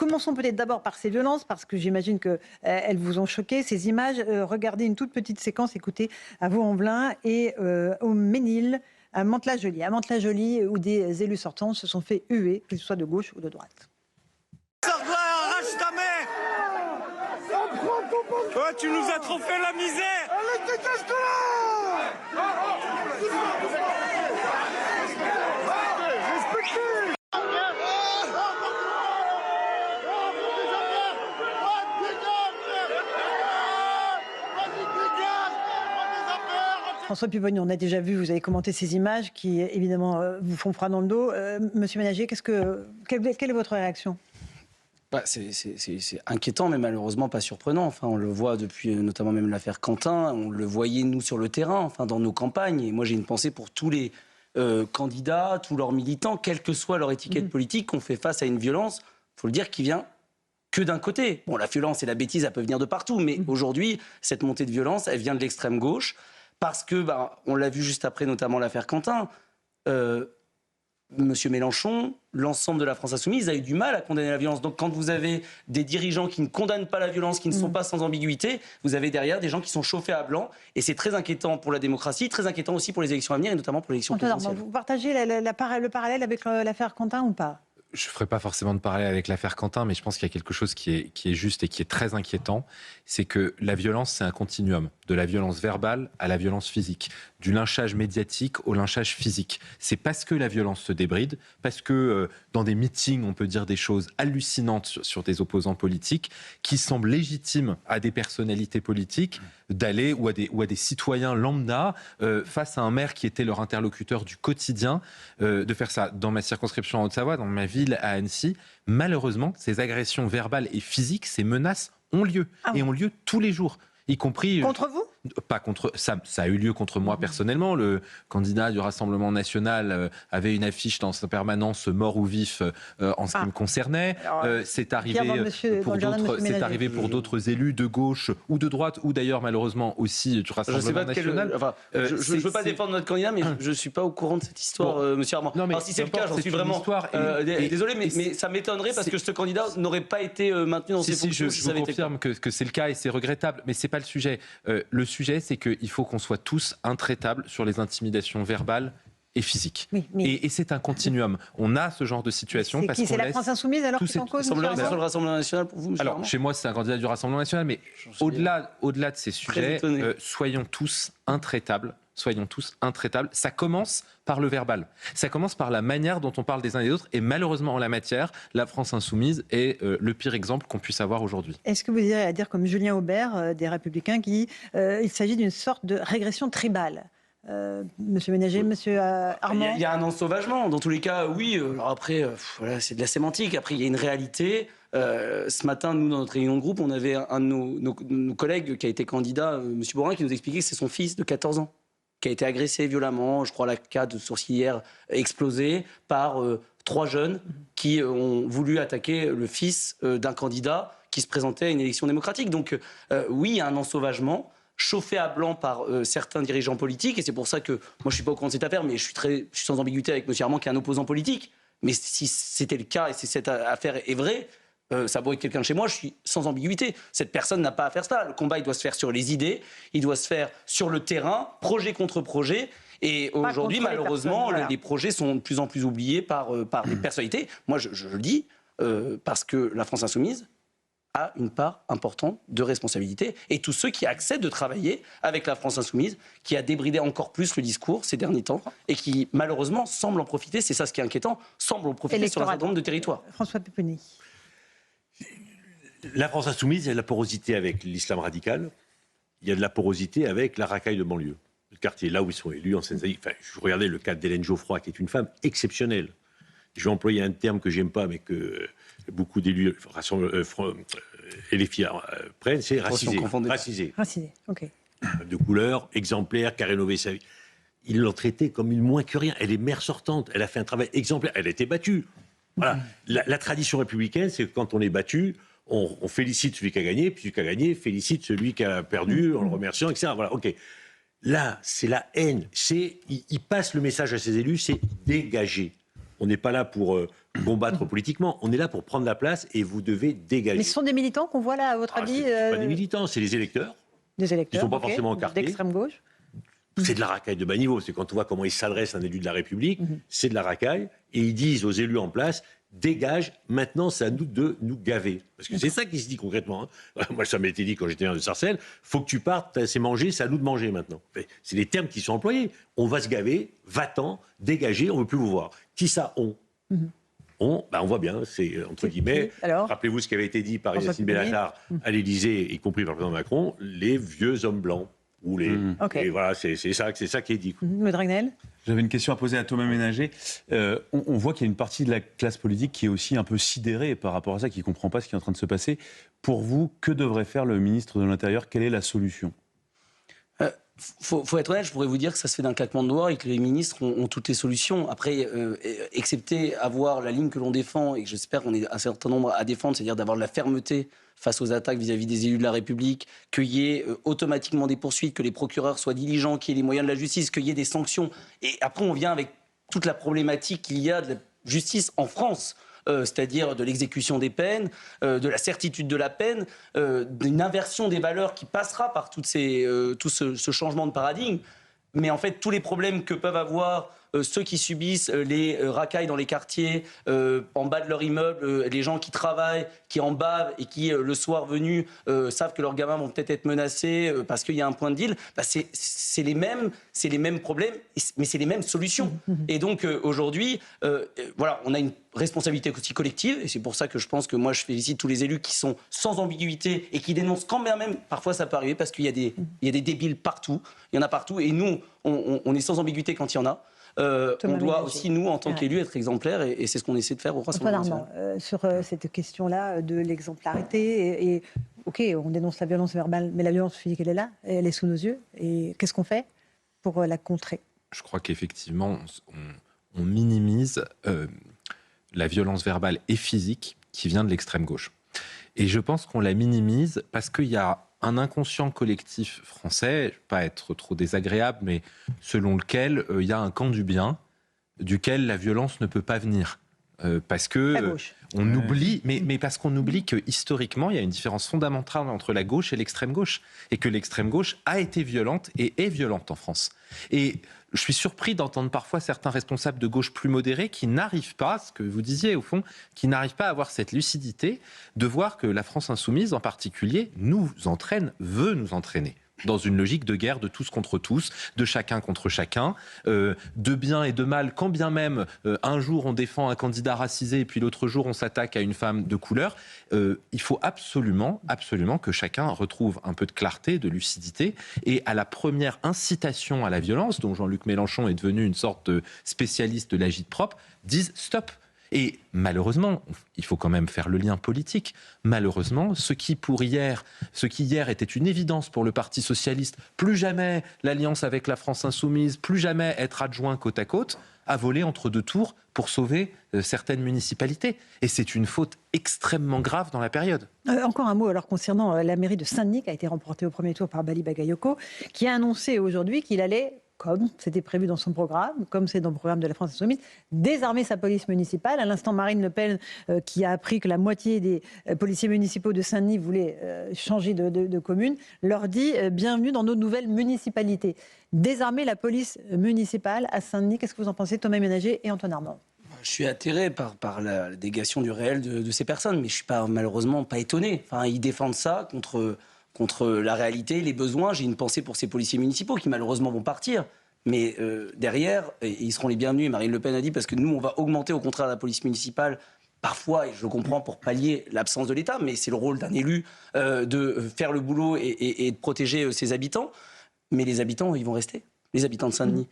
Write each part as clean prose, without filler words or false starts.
Commençons peut-être d'abord par ces violences, parce que j'imagine qu'elles vous ont choqué, ces images. Regardez une toute petite séquence, écoutez, à Vaux-en-Velin et au Ménil, à Mantes-la-Jolie. À Mantes-la-Jolie, où des élus sortants se sont fait huer, qu'ils soient de gauche ou de droite. Sardois, arrache ta mère! Ouais, tu nous as trop fait la misère! Allez, dégage de là! Respectez! François Pupponi, on a déjà vu, vous avez commenté ces images qui, évidemment, vous font froid dans le dos. Monsieur Ménager, quelle est votre réaction ? C'est inquiétant, mais malheureusement pas surprenant. Enfin, on le voit depuis notamment même l'affaire Quentin. On le voyait, nous, sur le terrain, enfin, dans nos campagnes. Et moi, j'ai une pensée pour tous les candidats, tous leurs militants, quelle que soit leur étiquette politique, qu'on fait face à une violence, il faut le dire, qui vient que d'un côté. Bon, la violence et la bêtise, elles peuvent venir de partout. Mais aujourd'hui, cette montée de violence, elle vient de l'extrême gauche. Parce que, on l'a vu juste après, notamment l'affaire Quentin, Monsieur Mélenchon, l'ensemble de la France insoumise a eu du mal à condamner la violence. Donc quand vous avez des dirigeants qui ne condamnent pas la violence, qui ne sont pas sans ambiguïté, vous avez derrière des gens qui sont chauffés à blanc. Et c'est très inquiétant pour la démocratie, très inquiétant aussi pour les élections à venir, et notamment pour l'élection présidentielle. Vous partagez le parallèle avec l'affaire Quentin ou pas ? Je ne ferai pas forcément de parallèle avec l'affaire Quentin, mais je pense qu'il y a quelque chose qui est juste et qui est très inquiétant. C'est que la violence, c'est un continuum. De la violence verbale à la violence physique. Du lynchage médiatique au lynchage physique. C'est parce que la violence se débride, parce que dans des meetings, on peut dire des choses hallucinantes sur des opposants politiques, qui semblent légitimes à des personnalités politiques d'aller, ou à des citoyens lambda, face à un maire qui était leur interlocuteur du quotidien, de faire ça. Dans ma circonscription en Haute-Savoie, dans ma ville à Annecy, malheureusement, ces agressions verbales et physiques, ces menaces ont lieu. Et ont lieu tous les jours. Y compris... Contre vous ? Pas contre... Ça a eu lieu contre moi personnellement. Le candidat du Rassemblement national avait une affiche dans sa permanence mort ou vif en ce qui me concernait. C'est arrivé pour d'autres élus de gauche ou de droite, ou d'ailleurs malheureusement aussi du Rassemblement national. Je ne veux pas défendre notre candidat, mais je ne suis pas au courant de cette histoire, monsieur Armand. Non, mais si c'est le cas, j'en suis vraiment désolé, mais ça m'étonnerait parce que ce candidat n'aurait pas été maintenu dans ses fonctions. Je vous confirme que c'est le cas et c'est regrettable, mais ce n'est pas le sujet. Le sujet, c'est qu'il faut qu'on soit tous intraitables sur les intimidations verbales et physiques. Et c'est un continuum. On a ce genre de situation parce qu'on c'est la France insoumise alors qui est en cause, sur le Rassemblement national pour vous, alors, chez moi, c'est un candidat du Rassemblement national, mais au-delà de ces sujets, soyons tous intraitables. Ça commence par le verbal. Ça commence par la manière dont on parle des uns et des autres. Et malheureusement, en la matière, la France insoumise est le pire exemple qu'on puisse avoir aujourd'hui. Est-ce que vous irez à dire comme Julien Aubert, des Républicains, qu'il s'agit d'une sorte de régression tribale ? Monsieur Ménager, monsieur Armand. Il y a un ensauvagement. Dans tous les cas, oui. Alors après, c'est de la sémantique. Après, il y a une réalité. Ce matin, nous, dans notre réunion de groupe, on avait un de nos collègues qui a été candidat, monsieur Borin, qui nous expliquait que c'est son fils de 14 ans qui a été agressé violemment. Je crois la cage sourcilière explosée par 3 jeunes qui ont voulu attaquer le fils d'un candidat qui se présentait à une élection démocratique. Donc oui, il y a un ensauvagement chauffé à blanc par certains dirigeants politiques. Et c'est pour ça que, moi je ne suis pas au courant de cette affaire, mais je suis sans ambiguïté avec M. Armand qui est un opposant politique. Mais si c'était le cas et si cette affaire est vraie, ça pourrait être quelqu'un de chez moi, je suis sans ambiguïté. Cette personne n'a pas à faire ça. Le combat, il doit se faire sur les idées, il doit se faire sur le terrain, projet contre projet. Et aujourd'hui, malheureusement, les projets sont de plus en plus oubliés par des personnalités. Moi, je le dis, parce que la France insoumise a une part importante de responsabilité. Et tous ceux qui acceptent de travailler avec la France insoumise, qui a débridé encore plus le discours ces derniers temps, et qui, malheureusement, semble en profiter, c'est ça ce qui est inquiétant, semble en profiter sur un certain nombre de territoires. François Pupponi. La France insoumise, il y a de la porosité avec l'islam radical, il y a de la porosité avec la racaille de banlieue. Le quartier, là où ils sont élus, en Seine-Saint-Denis. Enfin, je regardais le cas d'Hélène Geoffroy, qui est une femme exceptionnelle. Je vais employer un terme que j'aime pas, mais que beaucoup d'élus, et les filles prennent, c'est racisé. Racisé, ok. De couleur, exemplaire, qui a rénové sa vie. Ils l'ont traitée comme une moins que rien. Elle est maire sortante, elle a fait un travail exemplaire, elle a été battue. Voilà. La tradition républicaine, c'est que quand on est battu, on félicite celui qui a gagné, puis celui qui a gagné félicite celui qui a perdu en le remerciant, etc. Voilà, ok. Là, c'est la haine. Ils passent le message à ces élus, c'est dégager. On n'est pas là pour combattre politiquement. On est là pour prendre la place et vous devez dégager. Mais ce sont des militants qu'on voit là, à votre avis C'est pas des militants, c'est les électeurs. Des électeurs. Ils sont pas forcément encartés. D'extrême gauche. C'est de la racaille de bas niveau. C'est quand on voit comment ils s'adressent à un élu de la République, c'est de la racaille. Et ils disent aux élus en place, dégage, maintenant c'est à nous de nous gaver. Parce que c'est ça qui se dit concrètement. Hein. Moi, ça m'a été dit quand j'étais maire de Sarcelles, faut que tu partes, c'est manger, c'est à nous de manger maintenant. C'est les termes qui sont employés. On va se gaver, va-t'en, dégagez, on ne veut plus vous voir. Qui ça, on on voit bien, c'est entre guillemets, rappelez-vous ce qui avait été dit par Yacine Bellatar à l'Élysée, y compris par le président Macron, les vieux hommes blancs. Ou les... Et voilà, c'est ça qui est dit. Le Dragnel. J'avais une question à poser à Thomas Ménager. On voit qu'il y a une partie de la classe politique qui est aussi un peu sidérée par rapport à ça, qui ne comprend pas ce qui est en train de se passer. Pour vous, que devrait faire le ministre de l'Intérieur ? Quelle est la solution ? Faut être honnête, je pourrais vous dire que ça se fait d'un claquement de doigts et que les ministres ont toutes les solutions. Après, excepté avoir la ligne que l'on défend et que j'espère qu'on est un certain nombre à défendre, c'est-à-dire d'avoir de la fermeté face aux attaques vis-à-vis des élus de la République, qu'il y ait automatiquement des poursuites, que les procureurs soient diligents, qu'il y ait les moyens de la justice, qu'il y ait des sanctions. Et après, on vient avec toute la problématique qu'il y a de la justice en France. C'est-à-dire de l'exécution des peines, de la certitude de la peine, d'une inversion des valeurs qui passera par tout ce changement de paradigme. Mais en fait, tous les problèmes que peuvent avoir ceux qui subissent les racailles dans les quartiers, en bas de leur immeuble, les gens qui travaillent, qui en bavent et qui, le soir venu, savent que leurs gamins vont peut-être être menacés parce qu'il y a un point de deal, c'est les mêmes problèmes, mais c'est les mêmes solutions. Et donc, aujourd'hui, voilà, on a une responsabilité aussi collective, et c'est pour ça que je pense que moi, je félicite tous les élus qui sont sans ambiguïté et qui dénoncent quand même, parfois ça peut arriver, parce qu'il y a des débiles partout, il y en a partout, et nous, on est sans ambiguïté quand il y en a. On doit aussi, nous, en tant qu'élus, être exemplaires, et c'est ce qu'on essaie de faire au Rassemblement national. Sur cette question-là de l'exemplarité, et ok, on dénonce la violence verbale, mais la violence physique, elle est là, elle est sous nos yeux, et qu'est-ce qu'on fait pour la contrer ? Je crois qu'effectivement, on minimise la violence verbale et physique qui vient de l'extrême gauche. Et je pense qu'on la minimise parce qu'il y a un inconscient collectif français, je ne vais pas être trop désagréable, mais selon lequel il y a un camp du bien, duquel la violence ne peut pas venir. Parce que on oublie, mais parce qu'on oublie que historiquement, il y a une différence fondamentale entre la gauche et l'extrême gauche, et que l'extrême gauche a été violente et est violente en France. Et je suis surpris d'entendre parfois certains responsables de gauche plus modérés qui n'arrivent pas, ce que vous disiez au fond, qui n'arrivent pas à avoir cette lucidité de voir que la France insoumise en particulier veut nous entraîner dans une logique de guerre de tous contre tous, de chacun contre chacun, de bien et de mal, quand bien même un jour on défend un candidat racisé et puis l'autre jour on s'attaque à une femme de couleur. Il faut absolument que chacun retrouve un peu de clarté, de lucidité, et à la première incitation à la violence, dont Jean-Luc Mélenchon est devenu une sorte de spécialiste de l'agite-propre, disent stop. Et malheureusement, il faut quand même faire le lien politique. Malheureusement, ce qui hier était une évidence pour le Parti socialiste, plus jamais l'alliance avec la France insoumise, plus jamais être adjoint côte à côte, a volé entre deux tours pour sauver certaines municipalités. Et c'est une faute extrêmement grave dans la période. Encore un mot alors concernant la mairie de Saint-Denis, qui a été remportée au premier tour par Bali Bagayoko, qui a annoncé aujourd'hui qu'il allait, comme c'était prévu dans son programme, comme c'est dans le programme de la France Insoumise, désarmer sa police municipale. À l'instant, Marine Le Pen, qui a appris que la moitié des policiers municipaux de Saint-Denis voulaient changer de commune, leur dit bienvenue dans nos nouvelles municipalités. Désarmer la police municipale à Saint-Denis, qu'est-ce que vous en pensez, Thomas Ménager et Antoine Armand ? Je suis atterré par la dégation du réel de ces personnes, mais je ne suis malheureusement pas étonné. Enfin, ils défendent ça contre la réalité, les besoins. J'ai une pensée pour ces policiers municipaux qui malheureusement vont partir. Mais derrière, ils seront les bienvenus. Marine Le Pen a dit, parce que nous, on va augmenter au contraire la police municipale, parfois, et je le comprends, pour pallier l'absence de l'État, mais c'est le rôle d'un élu de faire le boulot et de protéger ses habitants. Mais les habitants, ils vont rester, les habitants de Saint-Denis.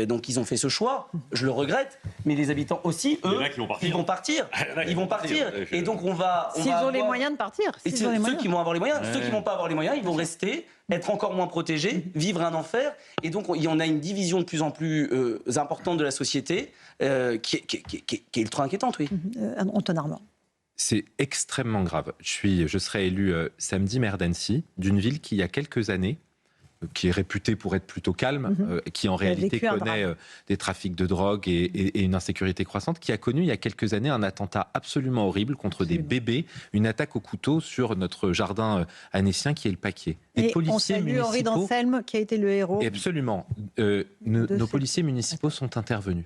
Donc ils ont fait ce choix, je le regrette, mais les habitants aussi, eux, ils vont partir. Et donc on va s'ils ont les moyens de partir. Ceux qui vont avoir les moyens, ceux qui ne vont pas avoir les moyens, ils vont rester, être encore moins protégés, vivre un enfer. Et donc il y en a une division de plus en plus importante de la société qui est ultra inquiétante, oui. Antoine Armand. C'est extrêmement grave. Je serai élu samedi maire d'Annecy, d'une ville qui, il y a quelques années, qui est réputé pour être plutôt calme, qui en réalité vécu un connaît drame. des trafics de drogue et une insécurité croissante, qui a connu il y a quelques années un attentat absolument horrible contre des bébés, une attaque au couteau sur notre jardin annécien qui est le Paquier. Et on salue Henri d'Anselme qui a été le héros. Et absolument. Nos policiers municipaux sont intervenus.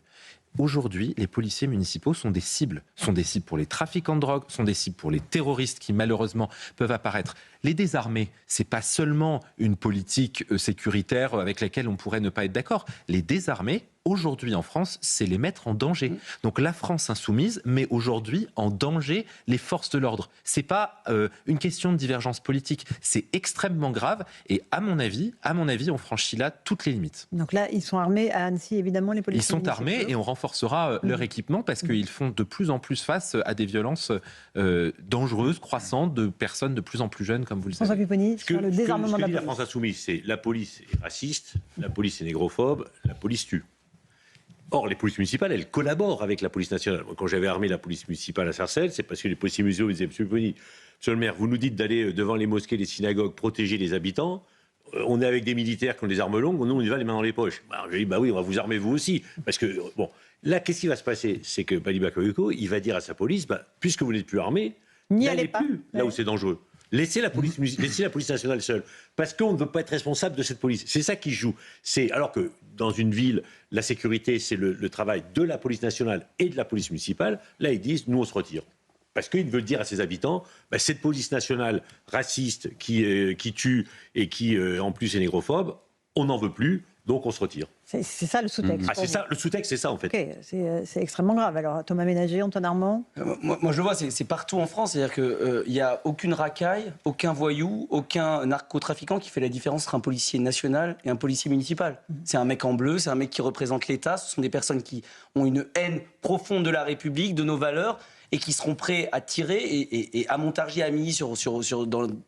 Aujourd'hui, les policiers municipaux sont des cibles. Sont des cibles pour les trafiquants de drogue, sont des cibles pour les terroristes qui malheureusement peuvent apparaître. Les désarmer, c'est pas seulement une politique sécuritaire avec laquelle on pourrait ne pas être d'accord. Les désarmer, aujourd'hui en France, c'est les mettre en danger. Donc la France insoumise met aujourd'hui en danger les forces de l'ordre. C'est pas une question de divergence politique, c'est extrêmement grave et à mon avis, on franchit là toutes les limites. Donc là, ils sont armés à Annecy, évidemment, les policiers. Ils sont armés et on renforcera leur équipement parce qu'ils font de plus en plus face à des violences dangereuses, croissantes, de personnes de plus en plus jeunes, comme vous le savez. François Pupponi, sur le désarmement de la dit la police. France insoumise, c'est la police est raciste, la police est négrophobe, la police tue. Or, les polices municipales, elles collaborent avec la police nationale. Moi, quand j'avais armé la police municipale à Sarcelles, c'est parce que les policiers municipaux me disaient, Monsieur Pupponi, Monsieur le maire, vous nous dites d'aller devant les mosquées, les synagogues, protéger les habitants. On est avec des militaires qui ont des armes longues, nous on y va les mains dans les poches. Alors, je dis, bah oui, on va vous armer vous aussi. Parce que, bon, là, qu'est-ce qui va se passer? C'est que Bali Bakayoko, il va dire à sa police, bah, puisque vous n'êtes plus armés, n'allez plus là où c'est dangereux. Laissez la police nationale seule. Parce qu'on ne veut pas être responsable de cette police. C'est ça qui joue. Alors que dans une ville, la sécurité, c'est le travail de la police nationale et de la police municipale. Là, ils disent, nous, on se retire. Parce qu'ils veulent dire à ses habitants, bah, cette police nationale raciste qui tue et qui, en plus, est négrophobe, on n'en veut plus, donc on se retire. C'est ça le sous-texte. C'est ça, le sous-texte, c'est ça, en fait. Ok, c'est extrêmement grave. Alors, Thomas Ménager, Antoine Armand. Moi, je le vois, c'est partout en France. C'est-à-dire qu'il n'y a aucune racaille, aucun voyou, aucun narcotrafiquant qui fait la différence entre un policier national et un policier municipal. C'est un mec en bleu, c'est un mec qui représente l'État. Ce sont des personnes qui ont une haine profonde de la République, de nos valeurs, et qui seront prêts à tirer et à Montargis, à Milly,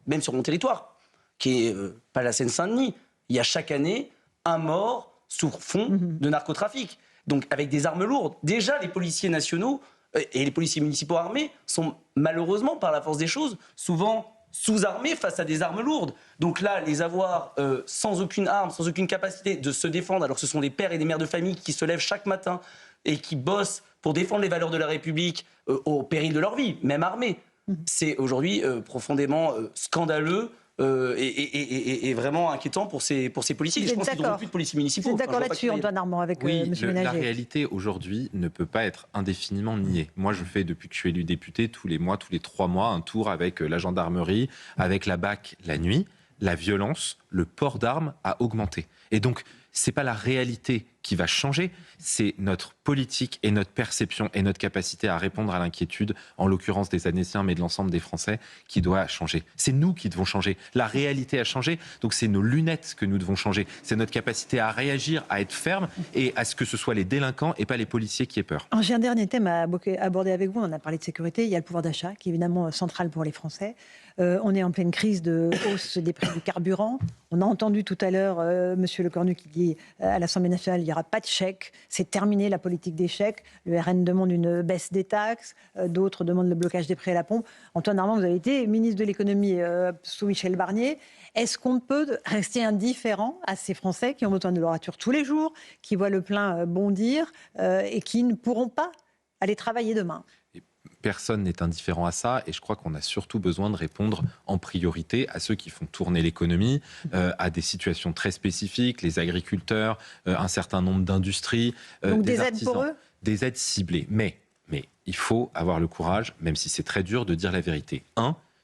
même sur mon territoire, qui est pas la Seine-Saint-Denis. Il y a chaque année un mort sous fond de narcotrafic. Donc avec des armes lourdes. Déjà, les policiers nationaux et les policiers municipaux armés sont malheureusement, par la force des choses, souvent sous-armés face à des armes lourdes. Donc là, les avoir sans aucune arme, sans aucune capacité de se défendre, alors que ce sont des pères et des mères de famille qui se lèvent chaque matin et qui bossent pour défendre les valeurs de la République au péril de leur vie, même armés. C'est aujourd'hui profondément scandaleux et vraiment inquiétant pour ces policiers. Et je pense qu'ils n'auront plus de policiers municipaux. Vous êtes d'accord là-dessus, Antoine Armand, avec M. Ménager? La réalité aujourd'hui ne peut pas être indéfiniment niée. Moi, je fais depuis que je suis élu député tous les 3 mois un tour avec la gendarmerie, avec la BAC la nuit. La violence, le port d'armes a augmenté. Et donc, c'est pas la réalité qui va changer, c'est notre politique et notre perception et notre capacité à répondre à l'inquiétude, en l'occurrence des Annéciens, mais de l'ensemble des Français, qui doit changer. C'est nous qui devons changer. La réalité a changé, donc c'est nos lunettes que nous devons changer. C'est notre capacité à réagir, à être ferme et à ce que ce soit les délinquants et pas les policiers qui aient peur. J'ai un dernier thème à aborder avec vous. On a parlé de sécurité. Il y a le pouvoir d'achat, qui est évidemment central pour les Français. On est en pleine crise de hausse des prix du carburant. On a entendu tout à l'heure Monsieur Lecornu qui dit à l'Assemblée nationale il n'y aura pas de chèque, c'est terminé la politique des chèques. Le RN demande une baisse des taxes, d'autres demandent le blocage des prix à la pompe. Antoine Armand, vous avez été ministre de l'économie sous Michel Barnier. Est-ce qu'on peut rester indifférent à ces Français qui ont besoin de leur voiture tous les jours, qui voient le plein bondir et qui ne pourront pas aller travailler demain? Personne n'est indifférent à ça et je crois qu'on a surtout besoin de répondre en priorité à ceux qui font tourner l'économie, à des situations très spécifiques, les agriculteurs, un certain nombre d'industries. Donc des aides pour eux? Des aides ciblées. Mais il faut avoir le courage, même si c'est très dur, de dire la vérité.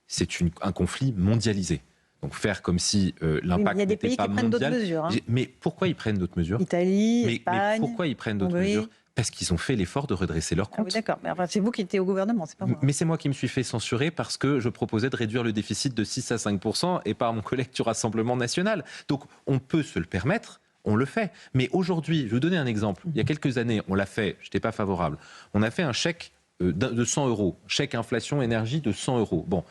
C'est un conflit mondialisé. Donc faire comme si l'impact n'était pas mondial. Il y a des pays qui prennent d'autres mesures. Mais pourquoi ils prennent d'autres mesures? Italie, Espagne. Mais pourquoi ils prennent d'autres mesures? Parce qu'ils ont fait l'effort de redresser leurs comptes. Ah oui, d'accord. Mais enfin, c'est vous qui étiez au gouvernement, c'est pas moi. Mais c'est moi qui me suis fait censurer parce que je proposais de réduire le déficit de 6 à 5% et par mon collègue du Rassemblement national. Donc on peut se le permettre, on le fait. Mais aujourd'hui, je vais vous donner un exemple. Il y a quelques années, on l'a fait, je n'étais pas favorable. On a fait un chèque de 100 €, chèque inflation énergie de 100 €. Bon.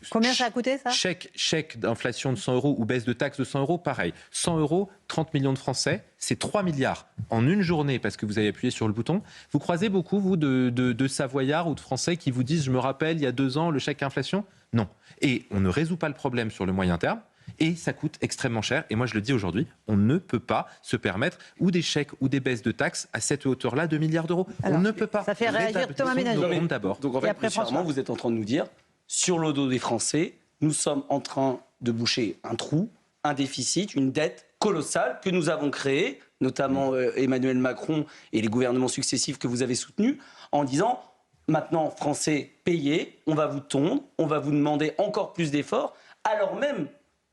Combien ça a coûté, ça? Chèque d'inflation de 100 € ou baisse de taxes de 100 €, pareil. 100 €, 30 millions de Français, c'est 3 milliards en une journée parce que vous avez appuyé sur le bouton. Vous croisez beaucoup, vous, de Savoyards ou de Français qui vous disent « je me rappelle, il y a 2 ans, le chèque inflation ». Non. Et on ne résout pas le problème sur le moyen terme. et ça coûte extrêmement cher. Et moi, je le dis aujourd'hui, on ne peut pas se permettre ou des chèques ou des baisses de taxes à cette hauteur-là, 2 milliards d'euros. Alors, on ne peut pas. ça fait réagir L'État Thomas besoin de Ménager. nos comptes d'abord. Donc en Et fait, après, monsieur François. Armand, vous êtes en train de nous dire, sur le dos des Français, nous sommes en train de boucher un trou, un déficit, une dette colossale que nous avons créée, notamment Emmanuel Macron et les gouvernements successifs que vous avez soutenus, en disant maintenant, Français, payez, on va vous tondre, on va vous demander encore plus d'efforts, alors même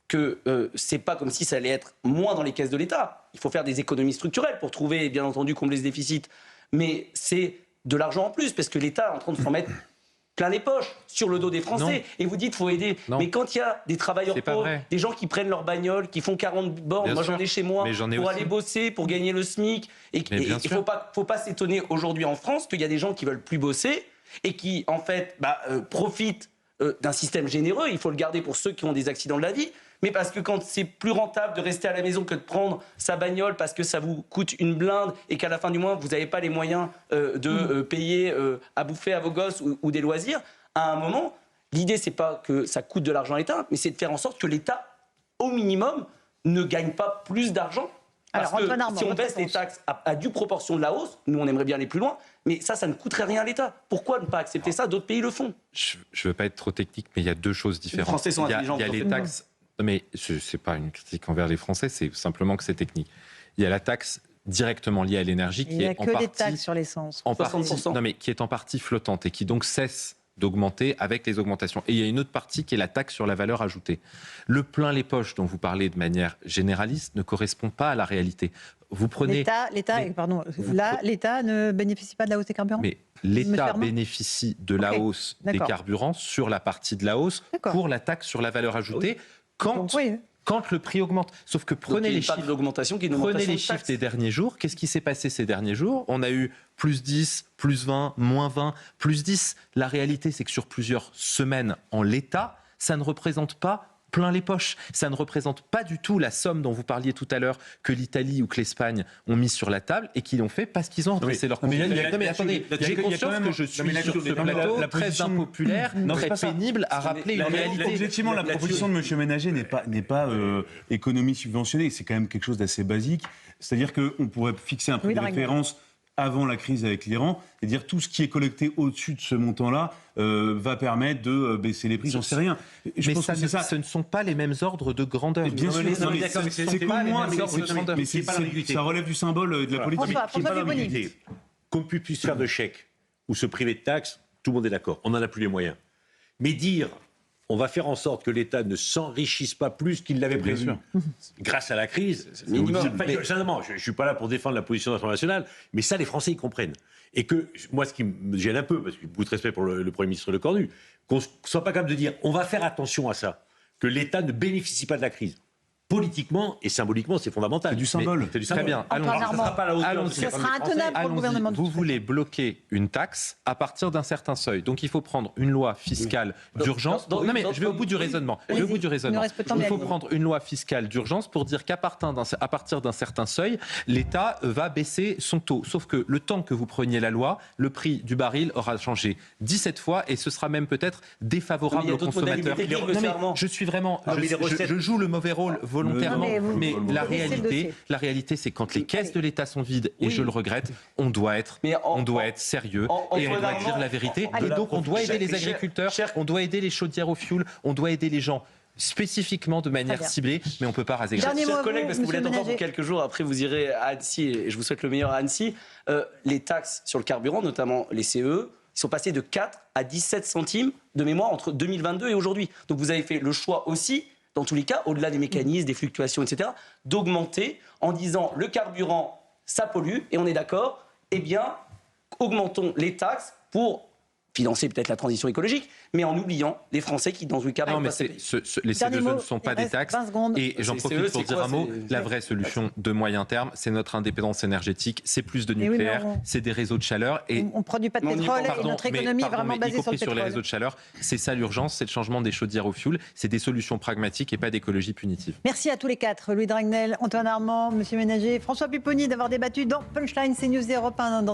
que c'est pas comme si ça allait être moins dans les caisses de l'État. Il faut faire des économies structurelles pour trouver, bien entendu, combler ce déficit. Mais c'est de l'argent en plus, parce que l'État est en train de s'en mettre plein les poches sur le dos des Français. Non. Et vous dites qu'il faut aider. Non. Mais quand il y a des travailleurs C'est pas pauvres, vrai. des gens qui prennent leur bagnole, qui font 40 bornes, Bien moi sûr. j'en ai chez moi, Mais j'en ai pour aussi. aller bosser, pour gagner le SMIC. Et Mais bien il sûr. faut pas s'étonner aujourd'hui en France qu'il y a des gens qui veulent plus bosser et qui, en fait, profitent d'un système généreux. Il faut le garder pour ceux qui ont des accidents de la vie. Mais parce que quand c'est plus rentable de rester à la maison que de prendre sa bagnole parce que ça vous coûte une blinde et qu'à la fin du mois, vous n'avez pas les moyens de payer à bouffer à vos gosses ou des loisirs, à un moment, l'idée, c'est pas que ça coûte de l'argent à l'État, mais c'est de faire en sorte que l'État, au minimum, ne gagne pas plus d'argent. Parce Alors, Antoine que Armand, si on votre baisse les réponse. taxes à due proportion de la hausse, nous, on aimerait bien aller plus loin, mais ça ne coûterait rien à l'État. Pourquoi ne pas accepter ça? D'autres pays le font. Je ne veux pas être trop technique, mais il y a deux choses différentes. Français sont il y a, intelligents, il y a les surtout. taxes. Non, mais ce n'est pas une critique envers les Français, c'est simplement que c'est technique. Il y a la taxe directement liée à l'énergie Il qui n'y a est en que des partie, taxes sur l'essence. en partie, 60%. non, mais qui est en partie flottante et qui donc cesse d'augmenter avec les augmentations. Et il y a une autre partie qui est la taxe sur la valeur ajoutée. Le plein les poches dont vous parlez de manière généraliste ne correspond pas à la réalité. Vous prenez... L'État, mais- pardon, vous là, pre- l'État ne bénéficie pas de la hausse des carburants. Mais Monsieur l'État Armand bénéficie de la Ok, hausse des d'accord. carburants sur la partie de la hausse D'accord. pour la taxe sur la valeur ajoutée quand, Donc, oui. quand le prix augmente. Sauf que Donc, prenez il n'y les a pas chiffres. de l'augmentation qui est une Prenez augmentation les de chiffres taxes. des derniers jours. Qu'est-ce qui s'est passé ces derniers jours? On a eu plus 10, plus 20, moins 20, plus 10. La réalité, c'est que sur plusieurs semaines en l'état, ça ne représente pas plein les poches. Ça ne représente pas du tout la somme dont vous parliez tout à l'heure que l'Italie ou que l'Espagne ont mis sur la table et qu'ils l'ont fait parce qu'ils ont redressé leur compte. mais il y a- Non, mais attendez, là-dessus, j'ai il y a quand conscience même- que je non, suis mais là-dessus, sur ce non, mais plateau la très position- impopulaire, Non, c'est très pas ça. pénible à rappeler une réalité. Objectivement, la proposition de M. Ménager n'est pas économie subventionnée. C'est quand même quelque chose d'assez basique. C'est-à-dire qu'on pourrait fixer un prix Oui, de Dragnel. référence avant la crise avec l'Iran et dire tout ce qui est collecté au-dessus de ce montant-là va permettre de baisser les prix. J'en sais rien. Je Mais pense ça, que c'est ça. ce ne sont pas les mêmes ordres de grandeur. Mais bien sûr, non, mais d'accord, mais ce c'est sont pas comme les moi, mêmes mais ordres de grandeur. c'est pas la réalité. ça relève du symbole de la politique. François, Qui est pas dans Pupponi. l'unité. Qu'on puisse faire de chèques ou se priver de taxes, tout le monde est d'accord. On n'en a plus les moyens. Mais dire, on va faire en sorte que l'État ne s'enrichisse pas plus qu'il l'avait Bien prévu sûr. grâce à la crise. le minimum. Sincèrement, je ne suis pas là pour défendre la position de l'Assemblée nationale, mais ça, les Français, ils comprennent. Et que, moi, ce qui me gêne un peu, parce que j'ai beaucoup de respect pour le Premier ministre Lecornu, qu'on ne soit pas capable de dire, on va faire attention à ça, que l'État ne bénéficie pas de la crise. Politiquement et symboliquement, c'est fondamental. C'est du symbole. C'est du Très symbole. bien, allons-y. Antoine Ça Armand. sera pas à la hauteur Allons-y. de Ça ce sera qu'attendent les Français. intenable pour le gouvernement. Vous voulez bloquer une taxe à partir d'un certain seuil. Donc il faut prendre une loi fiscale d'urgence. dans- Non mais dans- je vais au bout du raisonnement. Je vais au bout du Il raisonnement. nous reste peu de temps, Il mais faut allez-y. prendre une loi fiscale d'urgence pour dire qu'à partir d'un certain seuil, l'État va baisser son taux. Sauf que le temps que vous preniez la loi, le prix du baril aura changé 17 fois et ce sera même peut-être Mais défavorable il y a aux d'autres consommateurs. modalités, Non, monsieur mais Armand. je suis vraiment, Non, mais les recettes- je joue le mauvais rôle volontairement. Non, mais vous- mais vous la connaissez le dossier. réalité, c'est quand les caisses de l'État sont vides, et Oui. je le regrette, on doit être Mais être sérieux en et on doit Antoine dire la Armand, vérité. en- Et donc, on doit aider les cher- agriculteurs, cher- on doit aider les chaudières au fioul, on doit aider les gens spécifiquement de manière bien. ciblée, mais on ne peut pas raser. Dernier mot à Chers vous, collègues, parce que vous monsieur l'êtes encore Ménager. pour quelques jours, après vous irez à Annecy, et je vous souhaite le meilleur à Annecy, les taxes sur le carburant, notamment les CE, ils sont passés de 4 à 17 centimes de mémoire entre 2022 et aujourd'hui. Donc vous avez fait le choix aussi, dans tous les cas, au-delà des mécanismes, des fluctuations, etc., d'augmenter en disant le carburant, ça pollue, et on est d'accord, eh bien, augmentons les taxes pour financer peut-être la transition écologique, mais en oubliant les Français qui, dans tous les cas, Non, vont mais pas se payer. les Dernier CE2 mot, ne sont pas il des reste taxes. 20 secondes. Et j'en C'est profite CE, pour c'est dire quoi, un mot. c'est- La vraie solution de moyen terme, c'est notre indépendance énergétique, c'est plus de Mais oui, nucléaire, mais c'est des réseaux de chaleur. Et On ne produit pas de Mais on y pétrole va. et notre économie est vraiment mais y basée sur compris le sur les pétrole. réseaux de chaleur, c'est ça l'urgence, c'est le changement des chaudières au fioul, c'est des solutions pragmatiques et pas d'écologie punitive. Merci à tous les quatre, Louis Dragnel, Antoine Armand, Monsieur Ménager, François Pupponi d'avoir débattu dans Punchline CNews Europe 1 dans